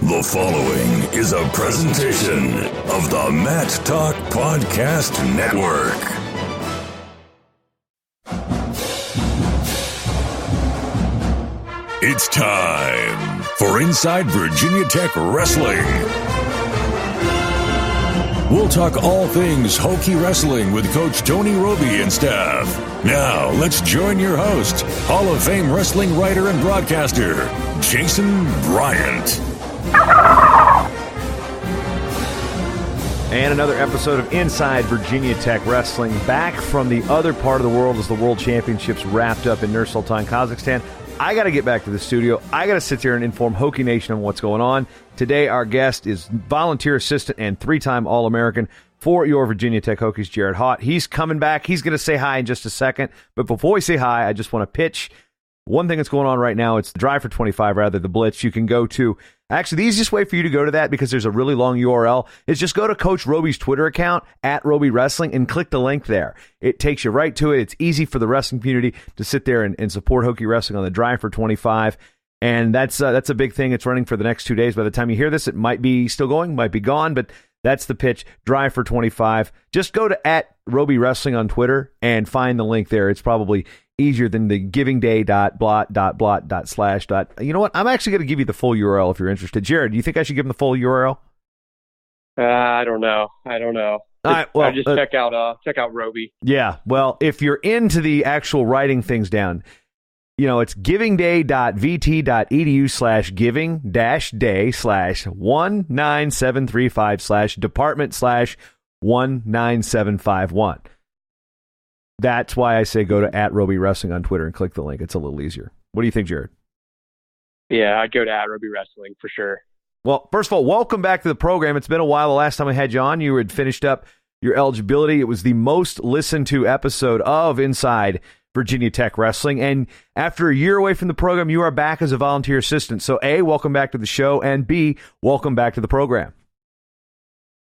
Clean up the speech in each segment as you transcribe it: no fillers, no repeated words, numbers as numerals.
The following is a presentation of the Mat Talk Podcast Network. It's time for Inside Virginia Tech Wrestling. We'll talk all things Hokie wrestling with Coach Tony Roby and staff. Now, let's join your host, Hall of Fame wrestling writer and broadcaster, Jason Bryant. And another episode of Inside Virginia Tech Wrestling, back from the other part of the world as the World Championships wrapped up in Nur-Sultan, Kazakhstan. I got to get back to the studio. I got to sit there and inform Hokie Nation on what's going on. Today, our guest is volunteer assistant and three-time All-American for your Virginia Tech Hokies, Jared Haught. He's coming back. He's going to say hi in just a second. But before we say hi, I just want to pitch one thing that's going on right now. It's the Drive for 25, rather, the Blitz. You can go to, actually, the easiest way for you to go to that, because there's a really long URL, is just go to Coach Roby's Twitter account, @Roby Wrestling, and click the link there. It takes you right to it. It's easy for the wrestling community to sit there and support Hokie wrestling on the Drive for 25. And that's a big thing. It's running for the next 2 days. By the time you hear this, it might be still going, might be gone, but that's the pitch. Drive for 25. Just go to @Roby Wrestling on Twitter and find the link there. It's probably easier than the givingday.blot.blot.slash. You know what? I'm actually going to give you the full URL if you're interested. Jared, do you think I should give him the full URL? I don't know. All right, well, just check out Roby. Yeah, well, if you're into the actual writing things down, it's givingday.vt.edu/giving-day/19735/department/19751. That's why I say go to @Roby Wrestling on Twitter and click the link. It's a little easier. What do you think, Jared? Yeah, I'd go to @Roby Wrestling for sure. Well, first of all, welcome back to the program. It's been a while. The last time I had you on, you had finished up your eligibility. It was the most listened to episode of Inside Virginia Tech Wrestling. And after a year away from the program, you are back as a volunteer assistant. So A, welcome back to the show, and B, welcome back to the program.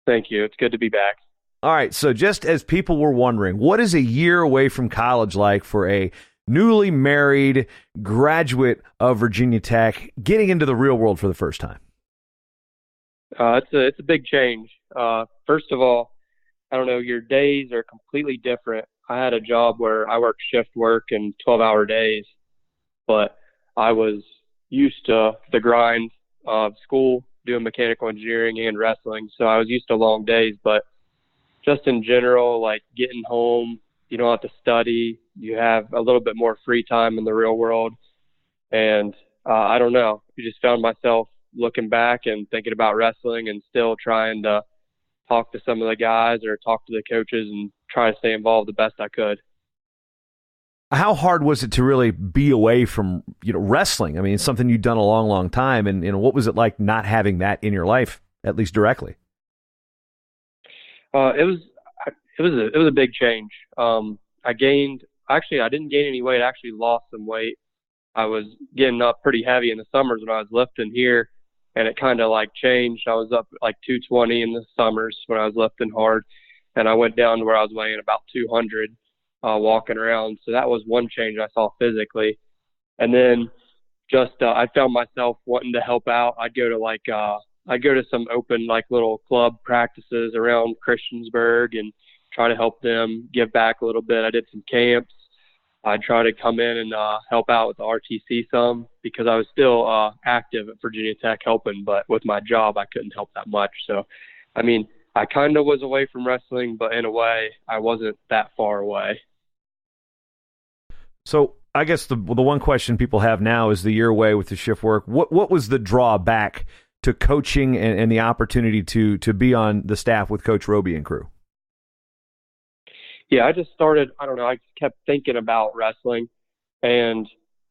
Thank you. It's good to be back. All right, so just as people were wondering, what is a year away from college like for a newly married graduate of Virginia Tech getting into the real world for the first time? It's a big change. First of all, I don't know, your days are completely different. I had a job where I worked shift work and 12-hour days, but I was used to the grind of school, doing mechanical engineering and wrestling, so I was used to long days. But just in general, like getting home, you don't have to study. You have a little bit more free time in the real world. And I don't know, I just found myself looking back and thinking about wrestling and still trying to talk to some of the guys or talk to the coaches and try to stay involved the best I could. How hard was it to really be away from wrestling? I mean, it's something you've done a long, long time. And what was it like not having that in your life, at least directly? It was a big change. I didn't gain any weight. I actually lost some weight. I was getting up pretty heavy in the summers when I was lifting here, and it kind of like changed. I was up like 220 in the summers when I was lifting hard, and I went down to where I was weighing about 200 walking around. So that was one change I saw physically. And then just I found myself wanting to help out. I'd go to some open like little club practices around Christiansburg and try to help them give back a little bit. I did some camps. I'd try to come in and help out with the RTC some, because I was still active at Virginia Tech helping, but with my job I couldn't help that much. So, I mean, I kind of was away from wrestling, but in a way I wasn't that far away. So I guess the one question people have now is the year away with the shift work. What was the drawback to coaching and the opportunity to be on the staff with Coach Roby and crew? Yeah, I just started, I don't know, I kept thinking about wrestling, and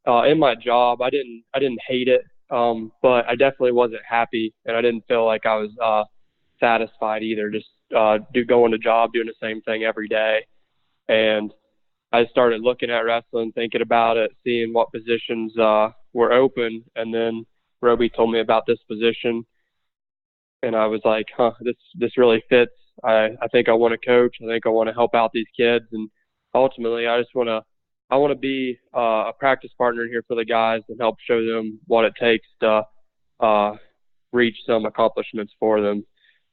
in my job, I didn't hate it, but I definitely wasn't happy, and I didn't feel like I was satisfied either, just going to job, doing the same thing every day. And I started looking at wrestling, thinking about it, seeing what positions were open, and then Roby told me about this position, and I was like, this really fits. I think I want to coach. I think I want to help out these kids, and ultimately, I want to be a practice partner here for the guys and help show them what it takes to reach some accomplishments for them.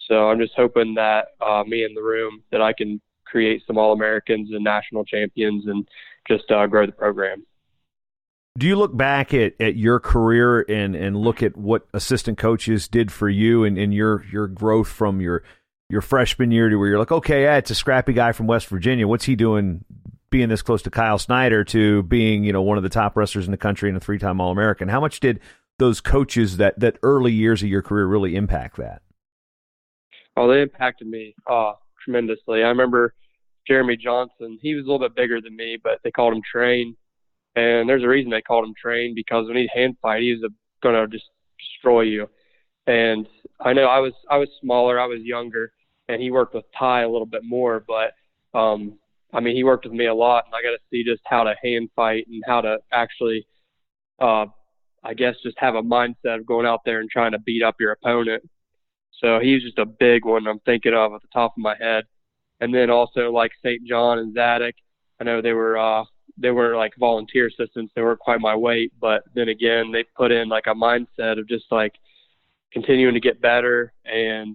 So I'm just hoping that me in the room, that I can create some All-Americans and national champions and just grow the program. Do you look back at your career and look at what assistant coaches did for you and your growth from your freshman year to where you're like, okay, yeah, it's a scrappy guy from West Virginia. What's he doing being this close to Kyle Snyder to being, one of the top wrestlers in the country and a 3-time All-American? How much did those coaches that early years of your career really impact that? Oh, they impacted me tremendously. I remember Jeremy Johnson. He was a little bit bigger than me, but they called him Train. And there's a reason they called him Train, because when he'd hand fight, he was going to just destroy you. And I know I was smaller, I was younger, and he worked with Ty a little bit more. But, he worked with me a lot, and I got to see just how to hand fight and how to actually, just have a mindset of going out there and trying to beat up your opponent. So he's just a big one I'm thinking of at the top of my head. And then also like St. John and Zadok, I know they were like volunteer assistants. They weren't quite my weight, but then again, they put in like a mindset of just like continuing to get better and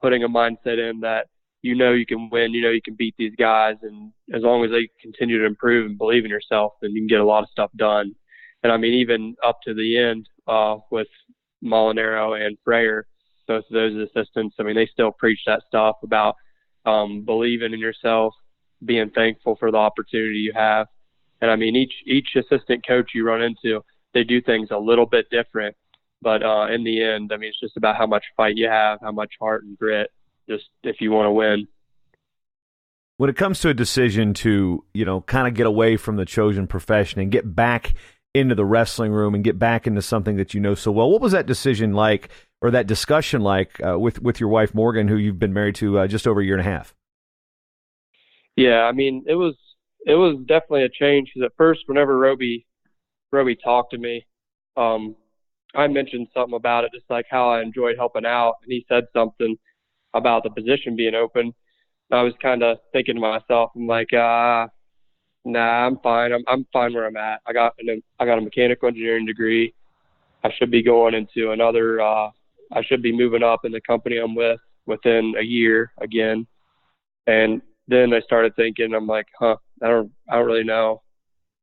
putting a mindset in that, you can win, you can beat these guys. And as long as they continue to improve and believe in yourself, then you can get a lot of stuff done. And even up to the end with Molinaro and Freyer, both of those assistants, they still preach that stuff about believing in yourself, being thankful for the opportunity you have. And each assistant coach you run into, they do things a little bit different. But in the end, it's just about how much fight you have, how much heart and grit, just if you want to win. When it comes to a decision to, kind of get away from the chosen profession and get back into the wrestling room and get back into something that you know so well, what was that decision like, or that discussion like with your wife, Morgan, who you've been married to just over a year and a half? Yeah, it was definitely a change, because at first, whenever Roby talked to me, I mentioned something about it, just like how I enjoyed helping out, and he said something about the position being open. I was kind of thinking to myself, I'm like, nah, I'm fine. I'm fine where I'm at. I got a mechanical engineering degree. I should be going into another. I should be moving up in the company I'm with within a year again. And then I started thinking, I'm like, I don't really know.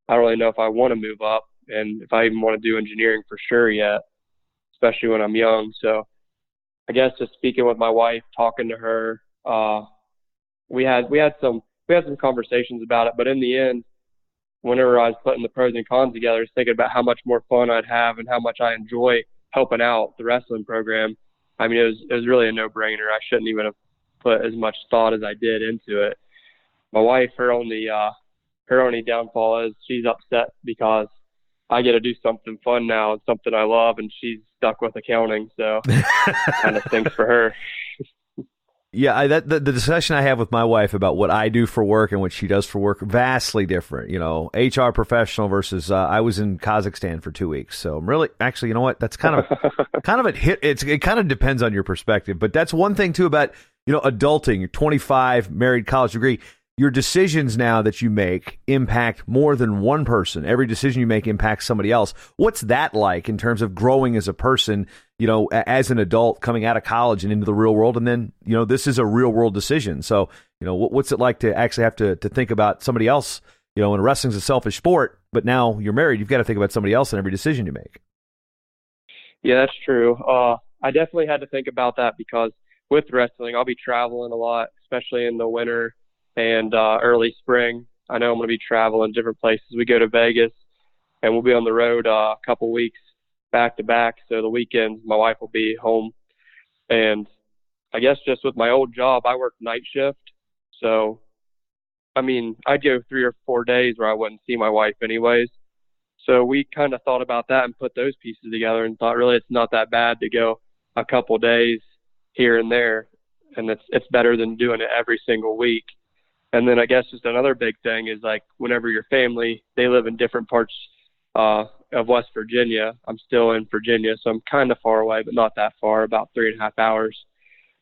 I don't really know if I want to move up and if I even want to do engineering for sure yet, especially when I'm young. So I guess just speaking with my wife, talking to her, we had some conversations about it, but in the end, whenever I was putting the pros and cons together, I was thinking about how much more fun I'd have and how much I enjoy helping out the wrestling program. It was really a no-brainer. I shouldn't even have put as much thought as I did into it. My wife, her only downfall is she's upset because I get to do something fun now and something I love, and she's stuck with accounting, so kind of stinks for her. Yeah, the discussion I have with my wife about what I do for work and what she does for work, vastly different. HR professional versus I was in Kazakhstan for 2 weeks. So I'm really, actually, you know what? That's kind of a hit. It kind of depends on your perspective, but that's one thing too about adulting. You're 25, married, college degree. Your decisions now that you make impact more than one person. Every decision you make impacts somebody else. What's that like in terms of growing as a person, as an adult coming out of college and into the real world? And then, this is a real world decision. So, what's it like to actually have to think about somebody else? And wrestling's a selfish sport, but now you're married, you've got to think about somebody else in every decision you make. Yeah, that's true. I definitely had to think about that because with wrestling, I'll be traveling a lot, especially in the winter and early spring. I know I'm going to be traveling different places. We go to Vegas, and we'll be on the road a couple weeks back to back. So the weekends, my wife will be home. And I guess just with my old job, I worked night shift. So, I'd go 3 or 4 days where I wouldn't see my wife anyways. So we kind of thought about that and put those pieces together and thought, really, it's not that bad to go a couple days here and there. And it's better than doing it every single week. And then I guess just another big thing is like whenever your family, they live in different parts of West Virginia. I'm still in Virginia, so I'm kind of far away, but not that far, about 3.5 hours.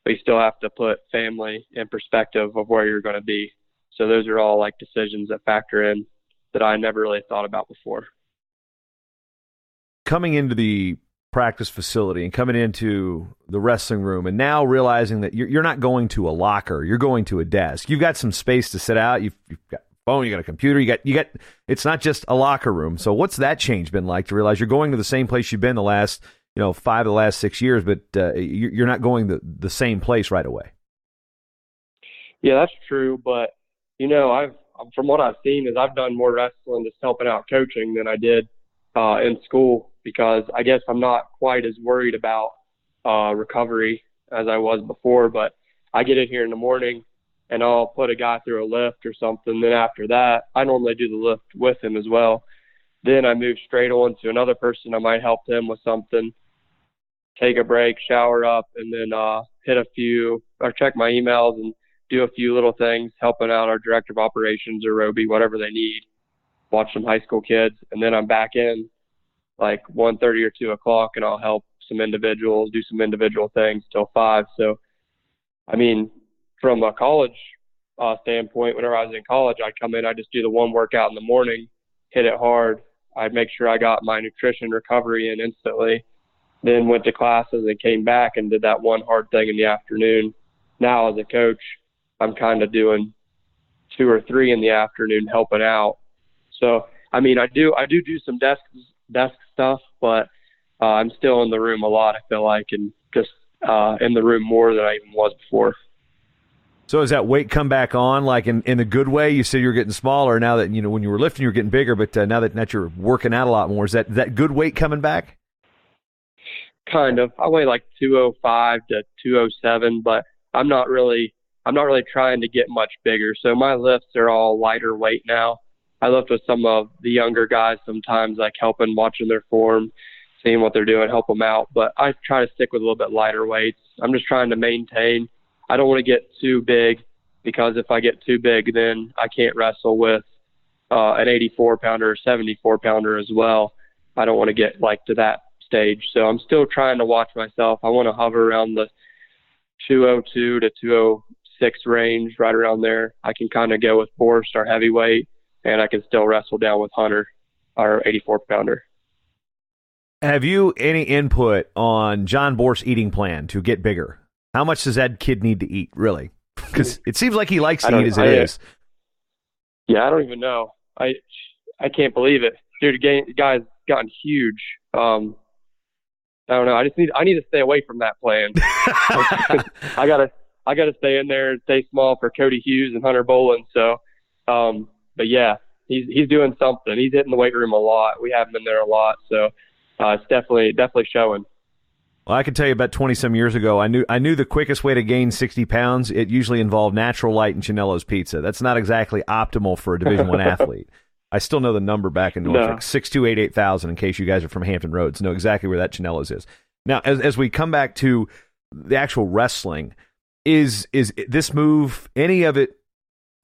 But you still have to put family in perspective of where you're going to be. So those are all like decisions that factor in that I never really thought about before. Coming into the practice facility and coming into the wrestling room and now realizing that you're not going to a locker, you're going to a desk. You've got some space to sit out. You've got a phone, you got a computer, you got. It's not just a locker room. So what's that change been like to realize you're going to the same place you've been the last 5 of the last 6 years, but you're not going the same place right away? Yeah, that's true. But from what I've seen is I've done more wrestling just helping out coaching than I did in school, because I guess I'm not quite as worried about recovery as I was before. But I get in here in the morning and I'll put a guy through a lift or something. Then after that, I normally do the lift with him as well. Then I move straight on to another person. I might help them with something, take a break, shower up, and then hit a few or check my emails and do a few little things, helping out our director of operations or Roby, whatever they need, watch some high school kids. And then I'm back in like 1:30 or 2 o'clock, and I'll help some individuals, do some individual things till 5. So, I mean, from a college standpoint, whenever I was in college, I'd come in, I'd just do the one workout in the morning, hit it hard. I'd make sure I got my nutrition recovery in instantly, then went to classes and came back and did that one hard thing in the afternoon. Now as a coach, I'm kind of doing 2 or 3 in the afternoon helping out. So, I mean, I do some desk stuff, but I'm still in the room a lot, I feel like, and just in the room more than I even was before. So has that weight come back on, like in a good way? You said you're getting smaller now that, when you were lifting, you were getting bigger, but now that you're working out a lot more, is that good weight coming back? Kind of. I weigh like 205 to 207, but I'm not really trying to get much bigger. So my lifts are all lighter weight now. I lift with some of the younger guys sometimes, like helping, watching their form, seeing what they're doing, help them out. But I try to stick with a little bit lighter weights. I'm just trying to maintain. I don't want to get too big, because if I get too big, then I can't wrestle with an 84-pounder or 74-pounder as well. I don't want to get like to that stage. So I'm still trying to watch myself. I want to hover around the 202 to 206 range, right around there. I can kind of go with Forrest, our heavyweight, and I can still wrestle down with Hunter, our 84-pounder. Have you any input on John Borst's eating plan to get bigger? How much does that kid need to eat, really? Because it seems like he likes to eat as it is. Yeah, I don't even know. I can't believe it. Dude, the guy's gotten huge. I don't know. I need to stay away from that plan. I gotta stay in there and stay small for Cody Hughes and Hunter Boland. So, but yeah, he's doing something. He's hitting the weight room a lot. We have him in there a lot. So, it's definitely showing. Well, I can tell you about 20-some years ago, I knew the quickest way to gain 60 pounds, it usually involved Natural Light and Chinello's Pizza. That's not exactly optimal for a Division I athlete. I still know the number back in Norfolk, 6288000, in case you guys are from Hampton Roads, know exactly where that Chinello's is. Now, as we come back to the actual wrestling, is this move, any of it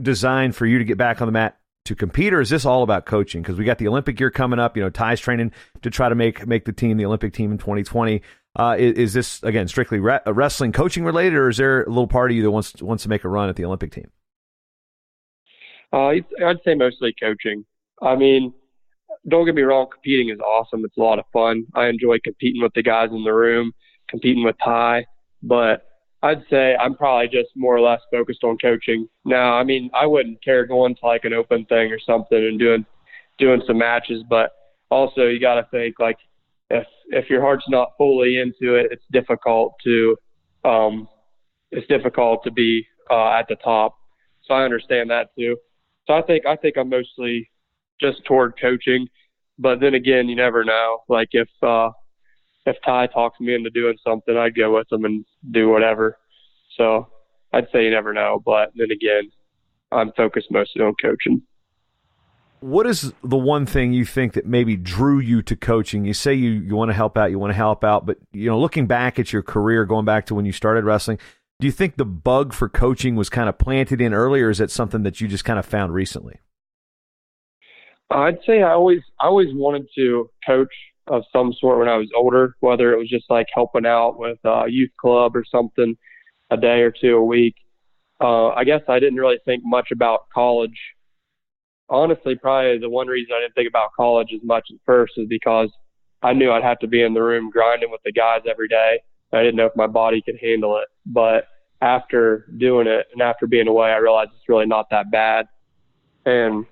designed for you to get back on the mat to compete, or is this all about coaching? Because we got the Olympic year coming up. Ty's training to try to make the team, the Olympic team in 2020. Is this, again, strictly wrestling coaching related, or is there a little part of you that wants to make a run at the Olympic team? I'd say mostly coaching. I mean, don't get me wrong, competing is awesome. It's a lot of fun. I enjoy competing with the guys in the room, competing with Ty, but I'd say I'm probably just more or less focused on coaching. Now, I mean, I wouldn't care going to like an open thing or something and doing some matches, but also you got to think, like, if your heart's not fully into it, it's difficult to be at the top. So I understand that too. So I think I'm mostly just toward coaching, but then again, you never know. Like if Ty talks me into doing something, I'd go with him and do whatever. So I'd say you never know, but then again, I'm focused mostly on coaching. What is the one thing you think that maybe drew you to coaching? You say you want to help out, but looking back at your career, going back to when you started wrestling, do you think the bug for coaching was kind of planted in early, or is it something that you just kind of found recently? I'd say I always wanted to coach of some sort when I was older, whether it was just like helping out with a youth club or something a day or two a week. I guess I didn't really think much about college. Honestly, probably the one reason I didn't think about college as much at first is because I knew I'd have to be in the room grinding with the guys every day. I didn't know if my body could handle it. But after doing it and after being away, I realized it's really not that bad. And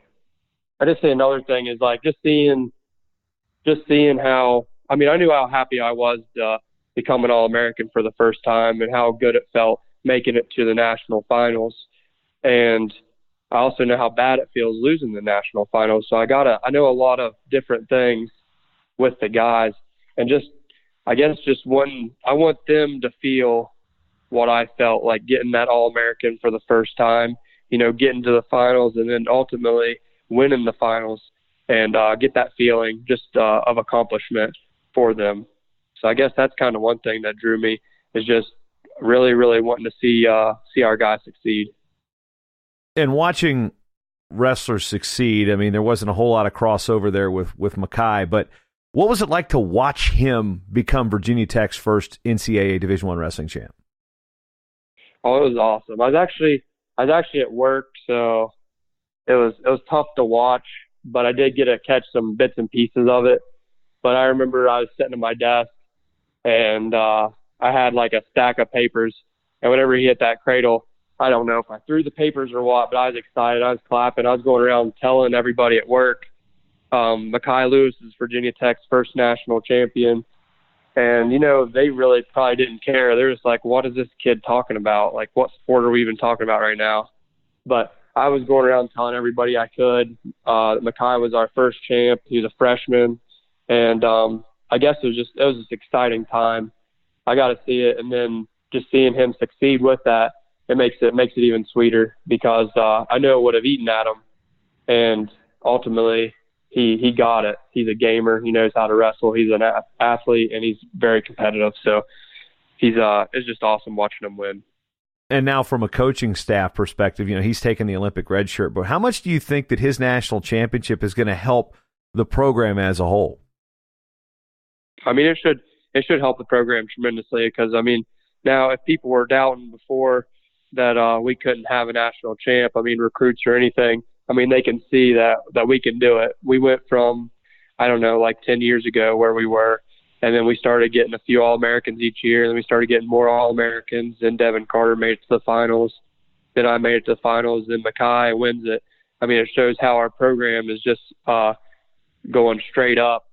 I just say another thing is like just seeing how, I mean, I knew how happy I was to become an All-American for the first time and how good it felt making it to the national finals. And I also know how bad it feels losing the national finals. So I know a lot of different things with the guys, and I want them to feel what I felt like getting that All-American for the first time, getting to the finals and then ultimately winning the finals and get that feeling of accomplishment for them. So I guess that's kind of one thing that drew me, is just really, really wanting to see our guys succeed. And watching wrestlers succeed, I mean, there wasn't a whole lot of crossover there with Makai, but what was it like to watch him become Virginia Tech's first NCAA Division I wrestling champ? Oh, it was awesome. I was actually at work, so it was tough to watch, but I did get to catch some bits and pieces of it. But I remember I was sitting at my desk, and I had like a stack of papers, and whenever he hit that cradle, I don't know if I threw the papers or what, but I was excited. I was clapping. I was going around telling everybody at work, Makai Lewis is Virginia Tech's first national champion. And, they really probably didn't care. They're just like, what is this kid talking about? Like, what sport are we even talking about right now? But I was going around telling everybody I could. Makai was our first champ. He was a freshman. And I guess it was this exciting time. I got to see it. And then just seeing him succeed with that, it makes it even sweeter, because I know it would have eaten at him. And ultimately, he got it. He's a gamer. He knows how to wrestle. He's an athlete, and he's very competitive. So it's just awesome watching him win. And now from a coaching staff perspective, he's taken the Olympic red shirt, but how much do you think that his national championship is going to help the program as a whole? I mean, it should help the program tremendously, because, I mean, now if people were doubting before that we couldn't have a national champ, I mean, recruits or anything, I mean, they can see that we can do it. We went from, I don't know, like 10 years ago where we were, and then we started getting a few All-Americans each year, and then we started getting more All-Americans, and Devin Carter made it to the finals. Then I made it to the finals, then Makai wins it. I mean, it shows how our program is just going straight up.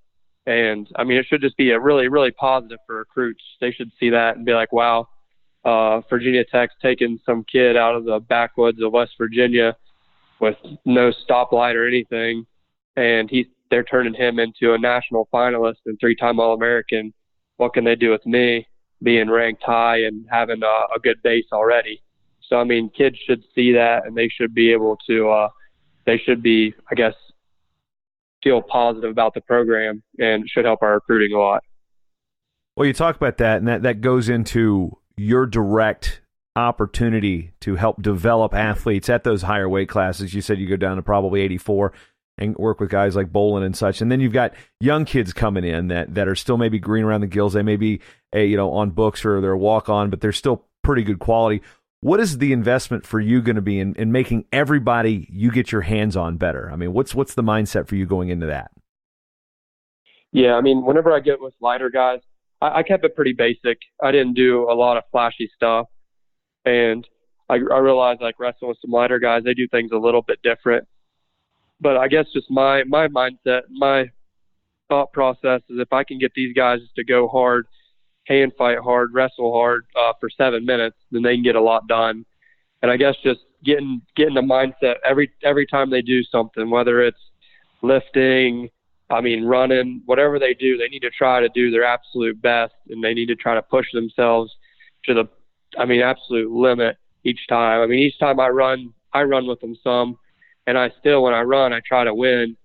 And, I mean, it should just be a really, really positive for recruits. They should see that and be like, wow, Virginia Tech's taking some kid out of the backwoods of West Virginia with no stoplight or anything, and they're turning him into a national finalist and 3-time All-American. What can they do with me being ranked high and having a good base already? So, I mean, kids should see that, and they should be able to I guess, feel positive about the program, and it should help our recruiting a lot. Well, you talk about that, and that goes into your direct opportunity to help develop athletes at those higher weight classes. You said you go down to probably 84 and work with guys like Bolin and such. And then you've got young kids coming in that are still maybe green around the gills. They may be on books or they're walk on, but they're still pretty good quality. What is the investment for you going to be in making everybody you get your hands on better? I mean, what's the mindset for you going into that? Yeah, I mean, whenever I get with lighter guys, I kept it pretty basic. I didn't do a lot of flashy stuff. And I realized, like, wrestling with some lighter guys, they do things a little bit different. But I guess just my mindset, my thought process is if I can get these guys to go hard, hand fight hard, wrestle hard for 7 minutes, then they can get a lot done. And I guess just getting the mindset every time they do something, whether it's lifting, I mean, running, whatever they do, they need to try to do their absolute best, and they need to try to push themselves to the absolute limit each time. I mean, each time I run with them some, and when I run, I try to win,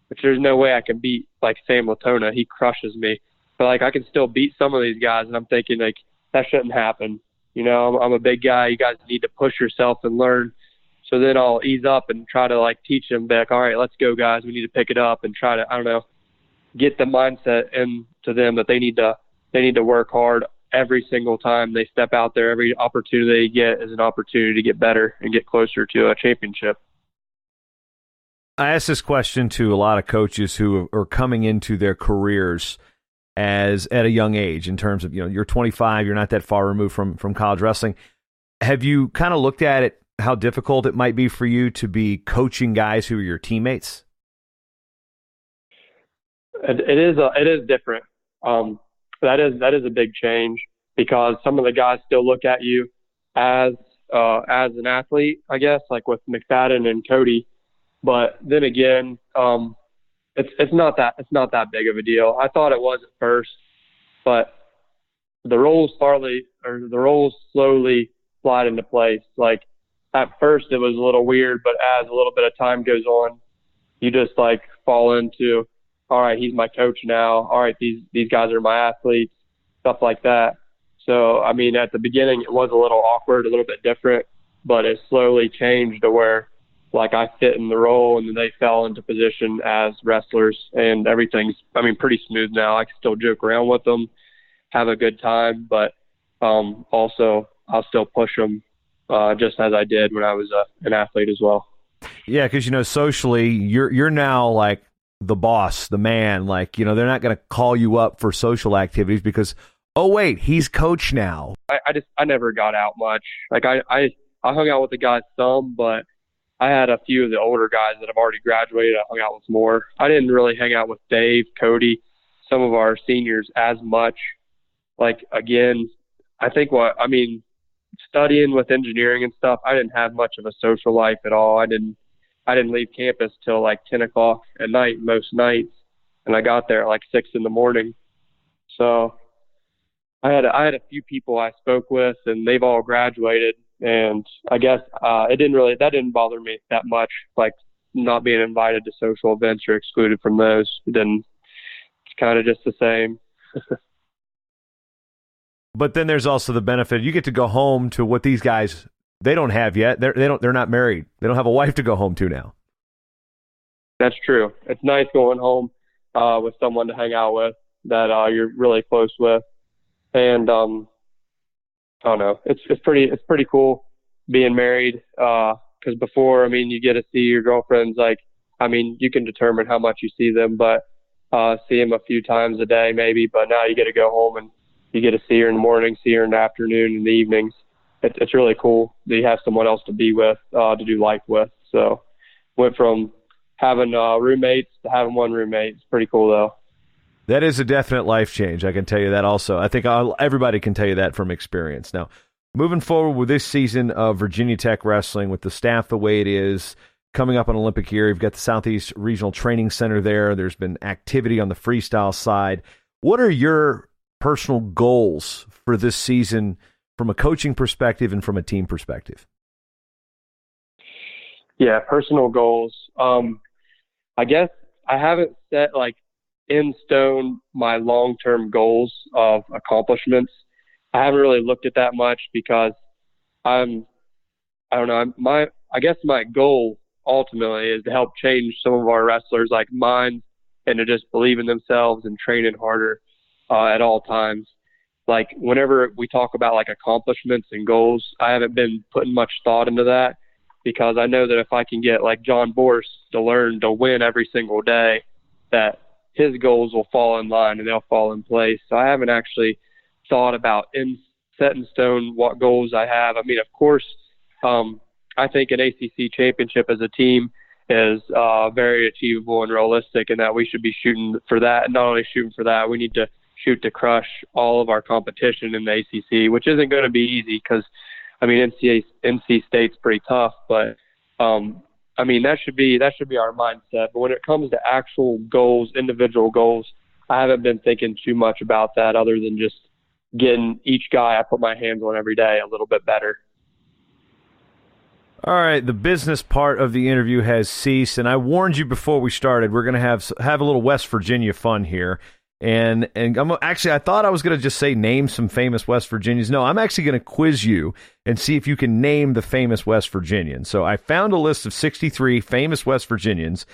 which there's no way I can beat, like, Sam Latona. He crushes me. But, like, I can still beat some of these guys, and I'm thinking, like, that shouldn't happen. I'm a big guy. You guys need to push yourself and learn. So then I'll ease up and try to, like, teach them back, all right, let's go, guys. We need to pick it up and try to, I don't know, get the mindset into them that they need to work hard every single time they step out there. Every opportunity they get is an opportunity to get better and get closer to a championship. I ask this question to a lot of coaches who are coming into their careers, as at a young age in terms of, you're 25, you're not that far removed from college wrestling. Have you kind of looked at it, how difficult it might be for you to be coaching guys who are your teammates? It is different. That is a big change because some of the guys still look at you as an athlete, I guess, like with McFadden and Cody. But then again, it's not that big of a deal. I thought it was at first, but the roles slowly slide into place. Like at first it was a little weird, but as a little bit of time goes on, you just like fall into, all right, he's my coach now. All right, these guys are my athletes, stuff like that. So, I mean, at the beginning it was a little awkward, a little bit different, but it slowly changed to where like I fit in the role and then they fell into position as wrestlers and everything's, I mean, pretty smooth now. I can still joke around with them, have a good time, but also I'll still push them just as I did when I was an athlete as well. Yeah, because, socially, you're now like the boss, the man. Like, they're not going to call you up for social activities because, oh, wait, he's coach now. I never got out much. Like I hung out with the guys some, but I had a few of the older guys that have already graduated. I hung out with more. I didn't really hang out with Dave, Cody, some of our seniors as much. Like, again, I think studying with engineering and stuff, I didn't have much of a social life at all. I didn't leave campus till like 10 o'clock at night most nights, and I got there at like 6 a.m. So I had a few people I spoke with, and they've all graduated. And I guess that didn't bother me that much, like not being invited to social events or excluded from those. It's kind of just the same. But then there's also the benefit. You get to go home to what these guys, they don't have yet. They're not married. They don't have a wife to go home to now. That's true. It's nice going home with someone to hang out with that you're really close with. And I don't know. It's pretty cool being married. Because before, I mean, you get to see your girlfriends. Like, I mean, you can determine how much you see them, but see them a few times a day maybe. But now you get to go home and you get to see her in the morning, see her in the afternoon, in the evenings. It's really cool that you have someone else to be with, to do life with. So went from having roommates to having one roommate. It's pretty cool though. That is a definite life change. I can tell you that also. I think everybody can tell you that from experience. Now, moving forward with this season of Virginia Tech Wrestling, with the staff the way it is, coming up on Olympic year, you've got the Southeast Regional Training Center there. There's been activity on the freestyle side. What are your personal goals for this season from a coaching perspective and from a team perspective? Yeah, personal goals. I guess I haven't set like in stone my long-term goals of accomplishments. I haven't really looked at that much because I guess my goal ultimately is to help change some of our wrestlers like mine and to just believe in themselves and training harder at all times. Like whenever we talk about like accomplishments and goals, I haven't been putting much thought into that because I know that if I can get like John Borst to learn to win every single day, that his goals will fall in line and they'll fall in place. So I haven't actually thought about set in stone what goals I have. I mean, of course, I think an ACC championship as a team is very achievable and realistic, and that we should be shooting for that. And not only shooting for that, we need to shoot to crush all of our competition in the ACC, which isn't going to be easy because, I mean, NC State's pretty tough, but I mean, that should be our mindset. But when it comes to actual goals, individual goals, I haven't been thinking too much about that other than just getting each guy I put my hands on every day a little bit better. All right, the business part of the interview has ceased, and I warned you before we started, we're going to have a little West Virginia fun here. And I thought I was going to just say name some famous West Virginians. No, I'm actually going to quiz you and see if you can name the famous West Virginians. So I found a list of 63 famous West Virginians.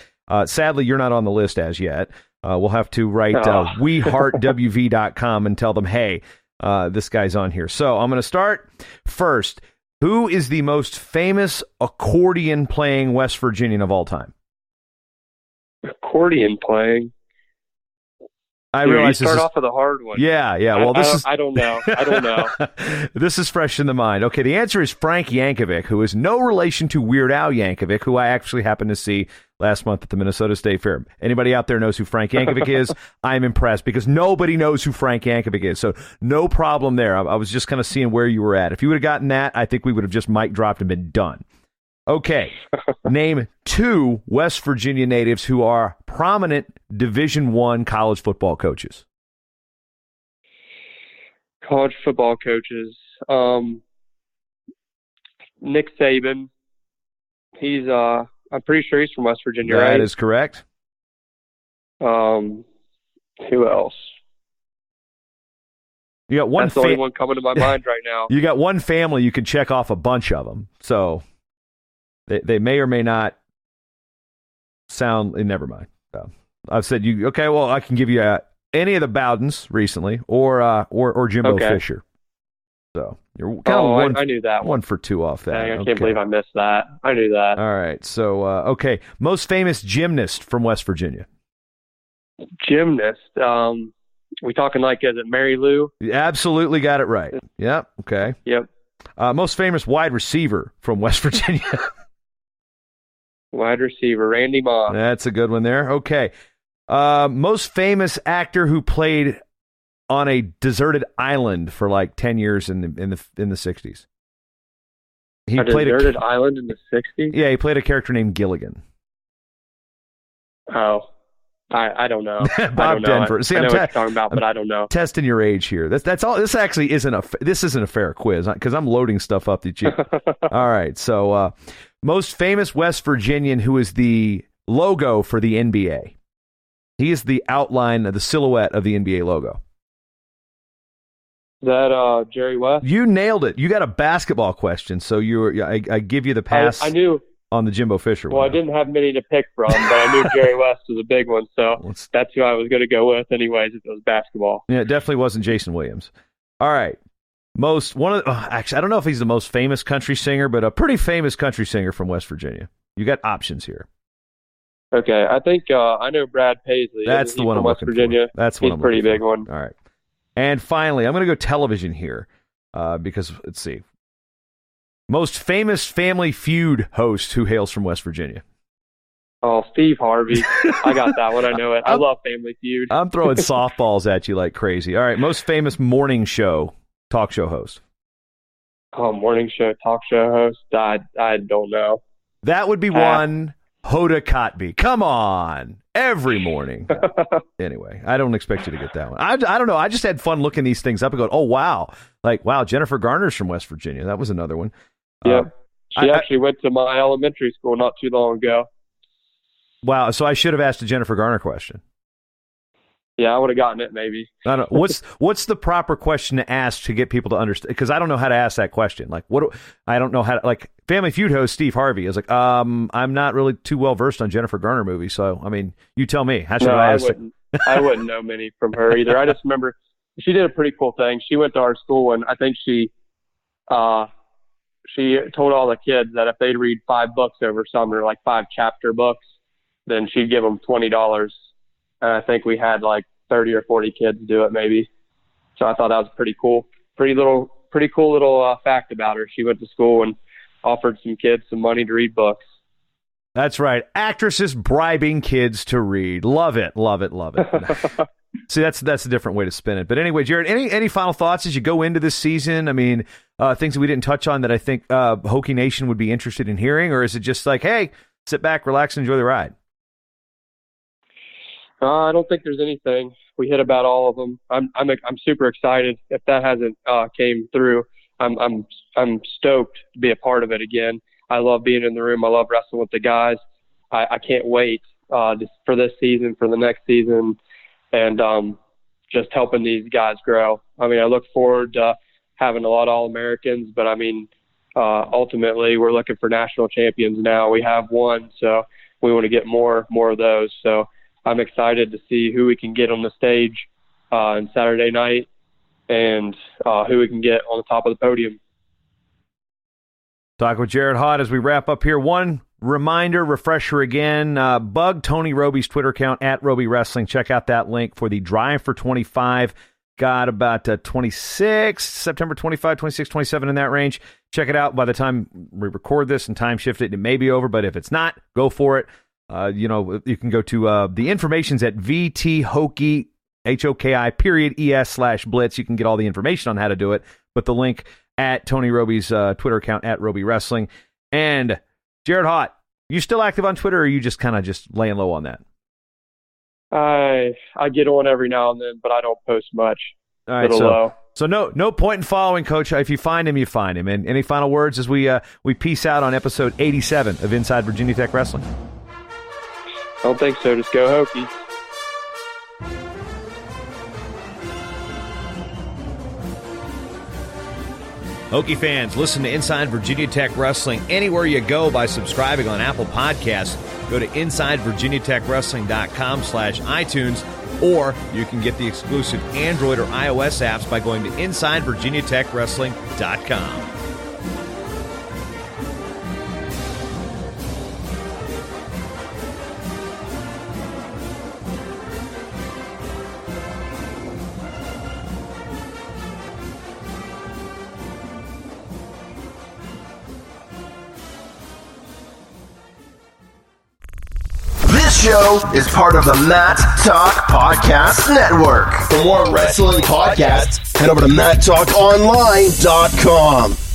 Sadly, you're not on the list as yet. We'll have to write weheartwv.com and tell them, hey, this guy's on here. So I'm going to start first. Who is the most famous accordion playing West Virginian of all time? Accordion playing? I Dude, realize you start off with a hard one. Yeah. Well, I don't know. This is fresh in the mind. Okay, the answer is Frank Yankovic, who is no relation to Weird Al Yankovic, who I actually happened to see last month at the Minnesota State Fair. Anybody out there knows who Frank Yankovic is? I'm impressed because nobody knows who Frank Yankovic is. So no problem there. I was just kind of seeing where you were at. If you would have gotten that, I think we would have just mic dropped and been done. Okay, name 2 West Virginia natives who are prominent Division I college football coaches. College football coaches. Nick Saban. He's I'm pretty sure he's from West Virginia, right? That is correct. Who else? You got one. That's the only one coming to my mind right now. You got one family. You can check off a bunch of them. So they may or may not sound. Never mind. I've said you. Okay. Well, I can give you any of the Bowdens recently, or Jimbo Fisher. So you're kind of one. I knew that 1 for 2 off that. Dang, I can't believe I missed that. I knew that. All right. So okay, most famous gymnast from West Virginia. Gymnast. We talking like, is it Mary Lou? You absolutely got it right. Yep. Okay. Yep. Most famous wide receiver from West Virginia. Wide receiver, Randy Moss. That's a good one there. Okay. Most famous actor who played on a deserted island for like 10 years in the 60s. He played deserted island in the 60s? Yeah, he played a character named Gilligan. Oh. I don't know. Bob Denver. See, I know what you're talking about, but I don't know. Testing your age here. That's all. This actually isn't a fair quiz because I'm loading stuff up that you. All right. So, most famous West Virginian who is the logo for the NBA. He is the outline of the silhouette of the NBA logo. Is that Jerry West? You nailed it. You got a basketball question, so I give you the pass. I knew. On the Jimbo Fisher one. Well, I didn't have many to pick from, but I knew Jerry West was a big one, so that's who I was going to go with anyways if it was basketball. Yeah, it definitely wasn't Jason Williams. All right. Actually, I don't know if he's the most famous country singer, but a pretty famous country singer from West Virginia. You got options here. Okay, I think I know Brad Paisley. That's the one I'm looking for. That's one I'm looking for. He's a pretty big one. All right. And finally, I'm going to go television here because, let's see. Most famous Family Feud host who hails from West Virginia. Oh, Steve Harvey. I got that one. I know it. I love Family Feud. I'm throwing softballs at you like crazy. All right, most famous morning show talk show host. Oh, morning show talk show host. I don't know. That would be one. Hoda Kotb. Come on. Every morning. Anyway, I don't expect you to get that one. I don't know. I just had fun looking these things up and going, oh, wow. Like, wow, Jennifer Garner's from West Virginia. That was another one. Yep. She actually went to my elementary school not too long ago. Wow. So I should have asked a Jennifer Garner question. Yeah, I would have gotten it maybe. I don't know. What's the proper question to ask to get people to understand? Because I don't know how to ask that question. Like, I don't know how to, like, Family Feud host Steve Harvey is like, I'm not really too well versed on Jennifer Garner movies. So, I mean, you tell me. How should I ask? I wouldn't know many from her either. I just remember she did a pretty cool thing. She went to our school and I think she told all the kids that if they'd read 5 books over summer, like 5 chapter books, then she'd give them $20. And I think we had like 30 or 40 kids do it maybe. So I thought that was pretty cool little fact about her. She went to school and offered some kids some money to read books. That's right. Actresses bribing kids to read. Love it. Love it. Love it. See, that's a different way to spin it. But anyway, Jared, any final thoughts as you go into this season? I mean, things that we didn't touch on that I think Hokie Nation would be interested in hearing, or is it just like, hey, sit back, relax, and enjoy the ride? I don't think there's anything. We hit about all of them. I'm super excited. If that hasn't came through, I'm stoked to be a part of it again. I love being in the room. I love wrestling with the guys. I can't wait for this season, for the next season, and just helping these guys grow. I mean, I look forward to having a lot of All-Americans, but I mean, ultimately we're looking for national champions now. We have one, so we want to get more of those. So I'm excited to see who we can get on the stage on Saturday night and who we can get on the top of the podium. Talk with Jared Haught as we wrap up here. One Reminder, refresher again, bug Tony Roby's Twitter account at Roby Wrestling. Check out that link for the Drive for 25. Got about 26, September 25, 26, 27 in that range. Check it out. By the time we record this and time shift it, it may be over, but if it's not, go for it. You can go to the information's at VT Hockey, HOKI.ES/Blitz. You can get all the information on how to do it, but the link at Tony Roby's Twitter account at Roby Wrestling. And Jared Haught, you still active on Twitter, or are you just kind of just laying low on that? I get on every now and then, but I don't post much. All right, low. So no point in following, Coach. If you find him, you find him. And any final words as we peace out on episode 87 of Inside Virginia Tech Wrestling? I don't think so. Just go Hokies. Hokie fans, listen to Inside Virginia Tech Wrestling anywhere you go by subscribing on Apple Podcasts. Go to InsideVirginiaTechWrestling.com/iTunes, or you can get the exclusive Android or iOS apps by going to InsideVirginiaTechWrestling.com. This show is part of the Matt Talk Podcast Network. For more wrestling podcasts, head over to MattTalkOnline.com.